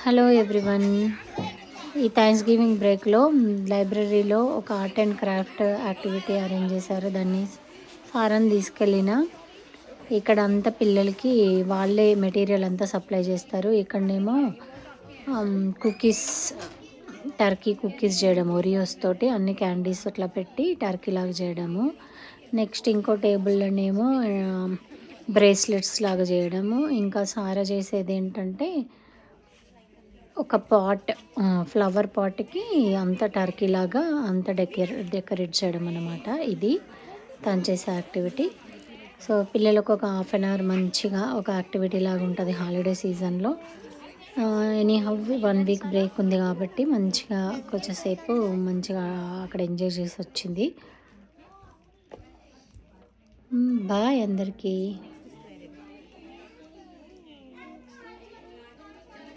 Hello everyone. ఈ thanks giving బ్రేక్లో లైబ్రరీలో ఒక art and craft activity arrange చేశారు. దాన్ని సారని తీసుకెళ్ళిన ఇక్కడ అంతా పిల్లలకి వాళ్ళే మెటీరియల్ అంతా సప్లై చేస్తారు. ఇక్కడనేమో కుకీస్, టర్కీ కుకీస్ చేయడం, ఒరియోస్ తోటి అన్ని క్యాండీస్ అట్లా పెట్టి టర్కీ లాగా చేయడము. నెక్స్ట్ ఇంకో టేబుల్లోనేమో బ్రేస్లెట్స్ లాగా చేయడము. ఇంకా సారా చేసేది ఏంటంటే ఒక పాట్, ఫ్లవర్ పాట్కి అంత టర్కీ లాగా అంత డెకరేట్ చేయడం అన్నమాట. ఇది తను చేసే యాక్టివిటీ. సో పిల్లలకు ఒక హాఫ్ అన్ అవర్ మంచిగా ఒక యాక్టివిటీ లాగా ఉంటుంది హాలిడే సీజన్లో. ఎనీహౌ 1 వీక్ బ్రేక్ ఉంది కాబట్టి మంచిగా కొంచెంసేపు మంచిగా అక్కడ ఎంజాయ్ చేసి వచ్చింది. బాయ్ అందరికీ.